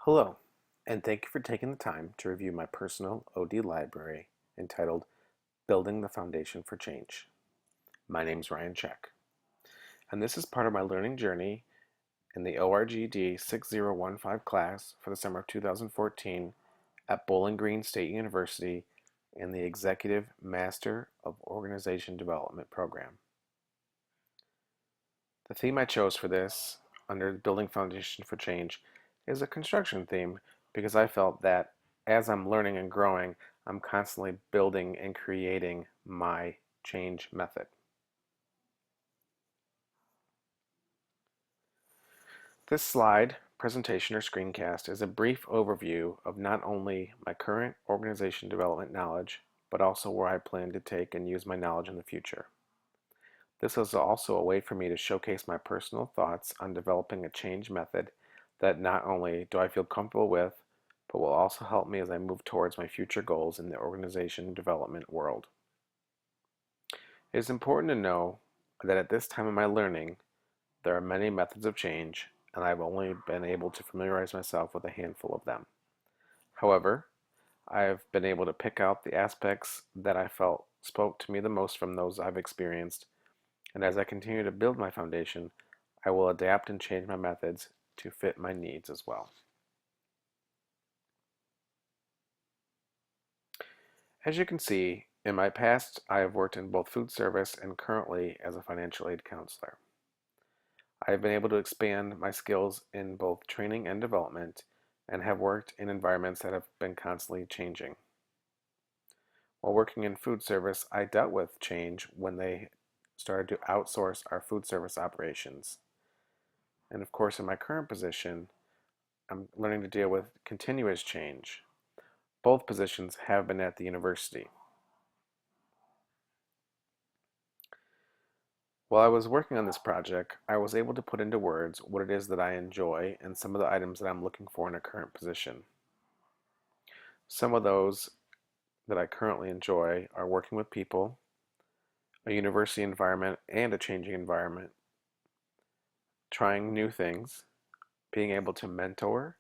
Hello, and thank you for taking the time to review my personal OD library entitled Building the Foundation for Change. My name is Ryan Czech, and this is part of my learning journey in the ORGD 6015 class for the summer of 2014 at Bowling Green State University in the Executive Master of Organization Development program. The theme I chose for this, under Building Foundation for Change, is a construction theme because I felt that as I'm learning and growing, I'm constantly building and creating my change method. This slide, presentation, or screencast is a brief overview of not only my current organization development knowledge, but also where I plan to take and use my knowledge in the future. This is also a way for me to showcase my personal thoughts on developing a change method that not only do I feel comfortable with, but will also help me as I move towards my future goals in the organization development world. It is important to know that at this time of my learning, there are many methods of change, and I've only been able to familiarize myself with a handful of them. However, I've been able to pick out the aspects that I felt spoke to me the most from those I've experienced, and as I continue to build my foundation, I will adapt and change my methods to fit my needs as well. As you can see, in my past, I have worked in both food service and currently as a financial aid counselor. I have been able to expand my skills in both training and development and have worked in environments that have been constantly changing. While working in food service, I dealt with change when they started to outsource our food service operations. And of course, in my current position, I'm learning to deal with continuous change. Both positions have been at the university. While I was working on this project, I was able to put into words what it is that I enjoy and some of the items that I'm looking for in a current position. Some of those that I currently enjoy are working with people, a university environment and a changing environment, trying new things, being able to mentor,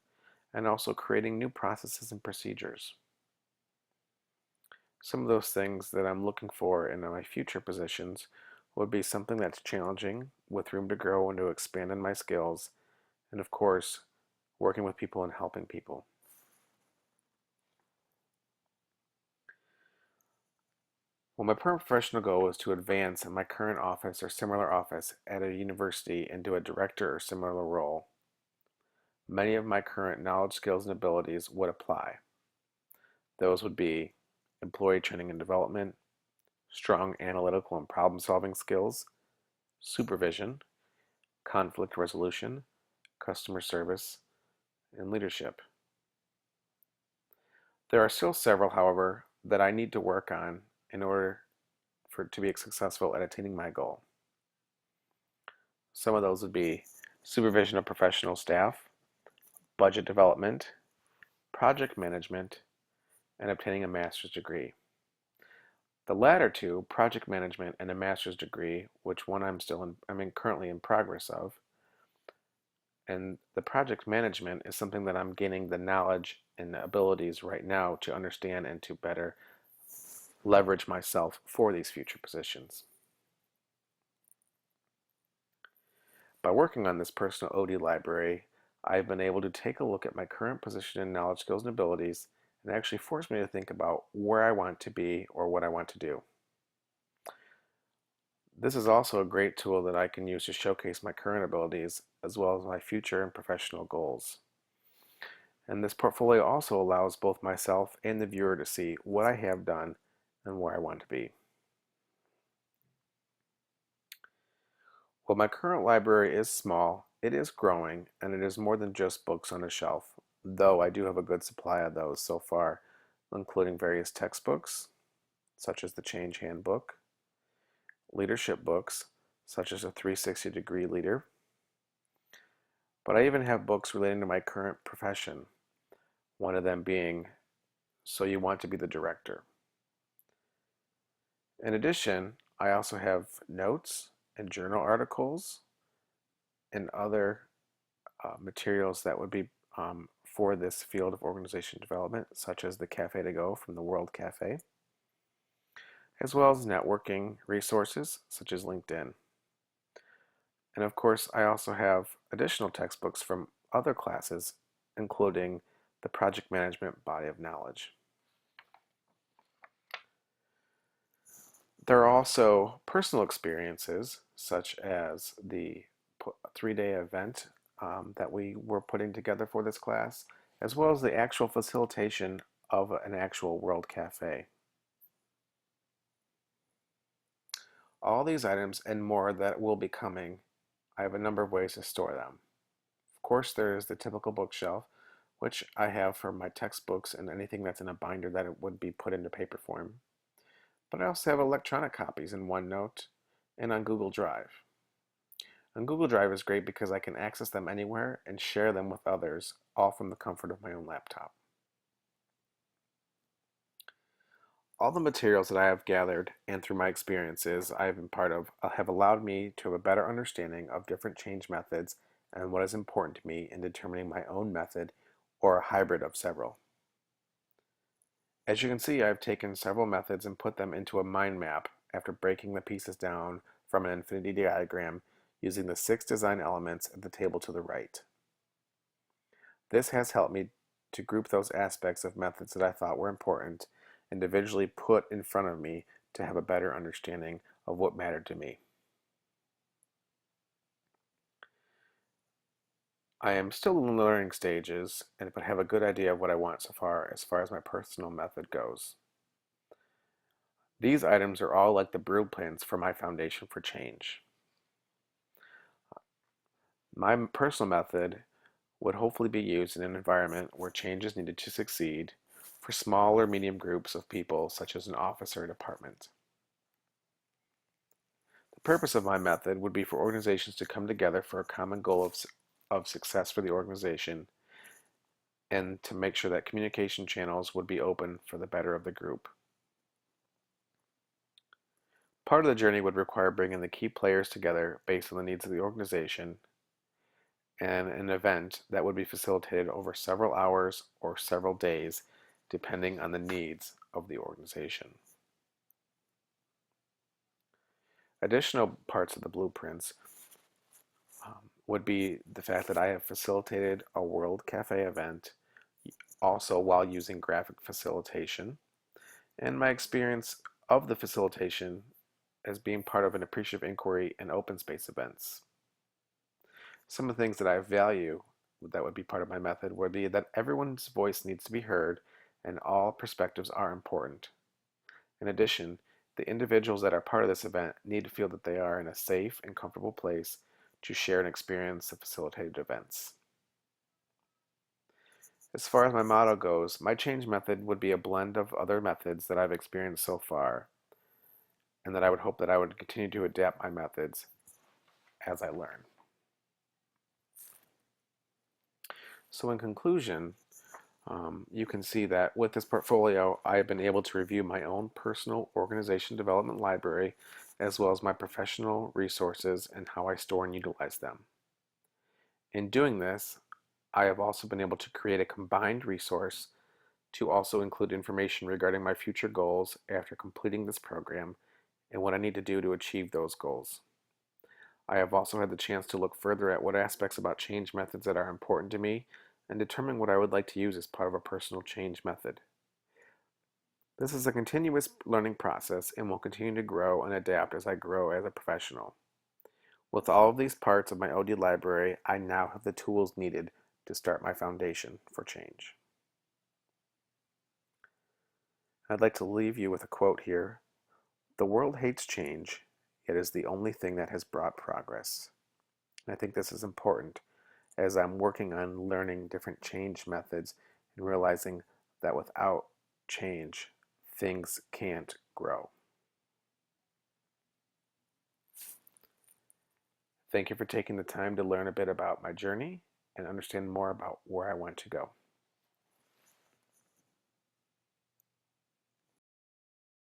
and also creating new processes and procedures. Some of those things that I'm looking for in my future positions would be something that's challenging, with room to grow and to expand on my skills, and of course, working with people and helping people. Well, my professional goal is to advance in my current office or similar office at a university into a director or similar role. Many of my current knowledge, skills, and abilities would apply. Those would be employee training and development, strong analytical and problem-solving skills, supervision, conflict resolution, customer service, and leadership. There are still several, however, that I need to work on in order to be successful at attaining my goal. Some of those would be supervision of professional staff, budget development, project management, and obtaining a master's degree. The latter two, project management and a master's degree, which one I'm currently in progress of, and the project management is something that I'm gaining the knowledge and the abilities right now to understand and to better leverage myself for these future positions. By working on this personal OD library, I've been able to take a look at my current position in knowledge, skills, and abilities and actually force me to think about where I want to be or what I want to do. This is also a great tool that I can use to showcase my current abilities as well as my future and professional goals. And this portfolio also allows both myself and the viewer to see what I have done and where I want to be. While my current library is small, it is growing and it is more than just books on a shelf, though I do have a good supply of those so far, including various textbooks, such as the Change Handbook, leadership books, such as a 360-degree leader, but I even have books relating to my current profession, one of them being So You Want to Be the Director. In addition, I also have notes and journal articles and other materials that would be for this field of organization development, such as the Cafe to Go from the World Cafe, as well as networking resources such as LinkedIn. And of course, I also have additional textbooks from other classes, including the project management body of knowledge. There are also personal experiences, such as the 3-day event that we were putting together for this class, as well as the actual facilitation of an actual World Cafe. All these items and more that will be coming, I have a number of ways to store them. Of course, there is the typical bookshelf, which I have for my textbooks and anything that's in a binder that it would be put into paper form. But I also have electronic copies in OneNote and on Google Drive. And Google Drive is great because I can access them anywhere and share them with others, all from the comfort of my own laptop. All the materials that I have gathered and through my experiences I have been part of have allowed me to have a better understanding of different change methods and what is important to me in determining my own method or a hybrid of several. As you can see, I've taken several methods and put them into a mind map after breaking the pieces down from an infinity diagram using the 6 design elements at the table to the right. This has helped me to group those aspects of methods that I thought were important and to visually put in front of me to have a better understanding of what mattered to me. I am still in the learning stages, but have a good idea of what I want so far as my personal method goes. These items are all like the blueprints for my foundation for change. My personal method would hopefully be used in an environment where change is needed to succeed for small or medium groups of people, such as an office or a department. The purpose of my method would be for organizations to come together for a common goal of success for the organization and to make sure that communication channels would be open for the better of the group. Part of the journey would require bringing the key players together based on the needs of the organization and an event that would be facilitated over several hours or several days depending on the needs of the organization. Additional parts of the blueprints would be the fact that I have facilitated a World Cafe event also while using graphic facilitation, and my experience of the facilitation as being part of an appreciative inquiry and open space events. Some of the things that I value that would be part of my method would be that everyone's voice needs to be heard and all perspectives are important. In addition, the individuals that are part of this event need to feel that they are in a safe and comfortable place to share and experience the facilitated events. As far as my motto goes, my change method would be a blend of other methods that I've experienced so far, and that I would hope that I would continue to adapt my methods as I learn. So in conclusion, you can see that with this portfolio, I have been able to review my own personal organization development library, as well as my professional resources and how I store and utilize them. In doing this, I have also been able to create a combined resource to also include information regarding my future goals after completing this program and what I need to do to achieve those goals. I have also had the chance to look further at what aspects about change methods that are important to me and determine what I would like to use as part of a personal change method. This is a continuous learning process and will continue to grow and adapt as I grow as a professional. With all of these parts of my OD library, I now have the tools needed to start my foundation for change. I'd like to leave you with a quote here. The world hates change, yet is the only thing that has brought progress. And I think this is important as I'm working on learning different change methods and realizing that without change, things can't grow. Thank you for taking the time to learn a bit about my journey and understand more about where I want to go.